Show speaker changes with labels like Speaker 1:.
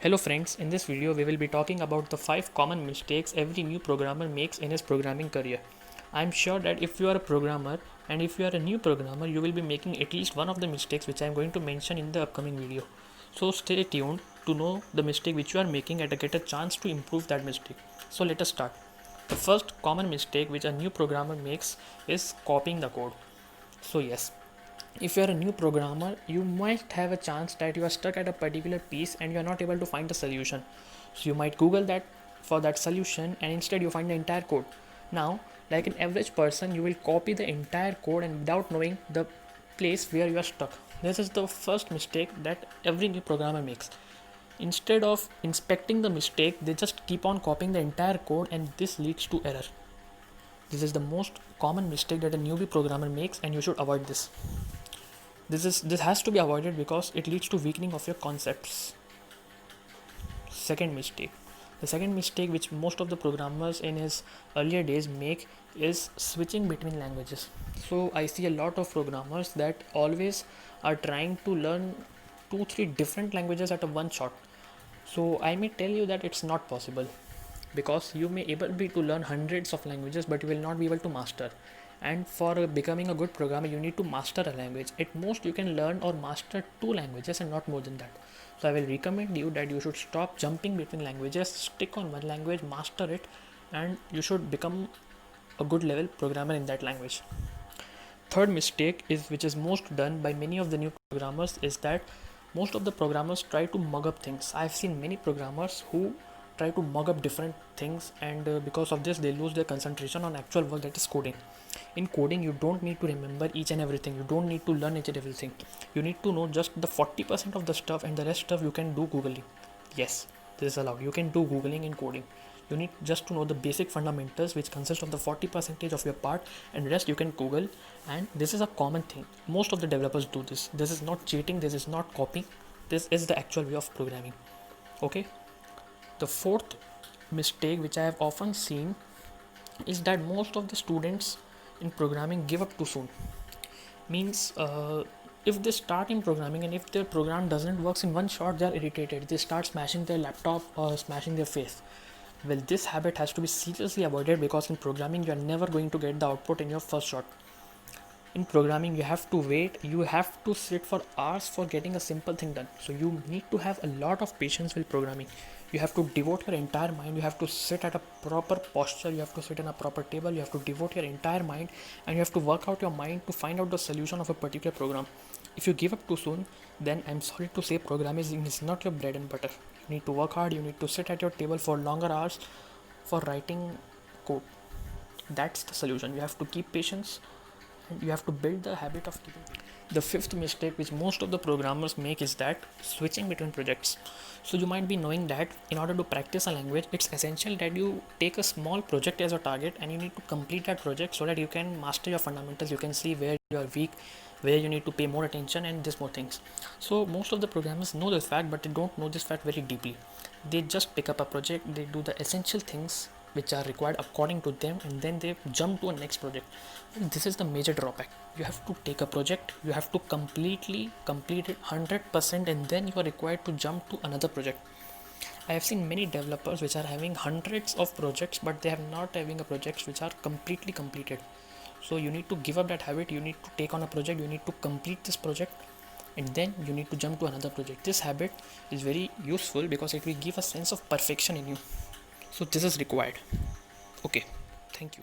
Speaker 1: Hello friends, in this video we will be talking about the 5 common mistakes every new programmer makes in his programming career. I am sure that if you are a programmer and if you are a new programmer, you will be making at least one of the mistakes which I am going to mention in the upcoming video. So stay tuned to know the mistake which you are making and to get a chance to improve that mistake. So let us start. The first common mistake which a new programmer makes is copying the code. So yes, if you are a new programmer, you might have a chance that you are stuck at a particular piece and you are not able to find the solution. So you might Google that for that solution and instead you find the entire code. Now, like an average person, you will copy the entire code and without knowing the place where you are stuck. This is the first mistake that every new programmer makes. Instead of inspecting the mistake, they just keep on copying the entire code and this leads to error. This is the most common mistake that a newbie programmer makes and you should avoid this. This has to be avoided because it leads to weakening of your concepts. Second mistake. The second mistake which most of the programmers in his earlier days make is switching between languages. So I see a lot of programmers that always are trying to learn 2-3 different languages at a one shot. So I may tell you that it's not possible because you may able be to learn hundreds of languages but you will not be able to master. And for becoming a good programmer, you need to master a language. At most you can learn or master 2 languages and not more than that. So I will recommend you that you should stop jumping between languages, stick on one language, master it, and you should become a good level programmer in that language. Third mistake is which is most done by many of the new programmers is that most of the programmers try to mug up things. I've seen many programmers who try to mug up different things and because of this they lose their concentration on actual work, that is coding. In coding you don't need to remember each and everything, you don't need to learn each and everything, you need to know just the 40% of the stuff and the rest stuff you can do googling. Yes, this is allowed, you can do googling in coding. You need just to know the basic fundamentals which consist of the 40% of your part and rest you can google. And this is a common thing, most of the developers do this. This is not cheating, this is not copying, this is the actual way of programming. Okay, the fourth mistake which I have often seen is that most of the students in programming give up too soon. Means if they start in programming and if their program doesn't work in one shot, they are irritated, they start smashing their laptop or smashing their face. Well, this habit has to be seriously avoided because in programming you are never going to get the output in your first shot. In programming you have to wait, you have to sit for hours for getting a simple thing done. So you need to have a lot of patience with programming. You have to devote your entire mind, you have to sit at a proper posture, you have to sit in a proper table, you have to devote your entire mind and you have to work out your mind to find out the solution of a particular program. If you give up too soon, then I'm sorry to say programming is not your bread and butter. You need to work hard, you need to sit at your table for longer hours for writing code. That's the solution. You have to keep patience and you have to build the habit of keeping. The fifth mistake which most of the programmers make is that switching between projects. So you might be knowing that in order to practice a language, it's essential that you take a small project as a target and you need to complete that project so that you can master your fundamentals, you can see where you are weak, where you need to pay more attention and this more things. So most of the programmers know this fact but they don't know this fact very deeply. They just pick up a project, they do the essential things which are required according to them and then they jump to a next project. And this is the major drawback. You have to take a project, you have to completely complete it 100% and then you are required to jump to another project. I have seen many developers which are having hundreds of projects but they have not having a projects which are completely completed. So you need to give up that habit, you need to take on a project, you need to complete this project and then you need to jump to another project. This habit is very useful because it will give a sense of perfection in you. So this is required. Okay, thank you.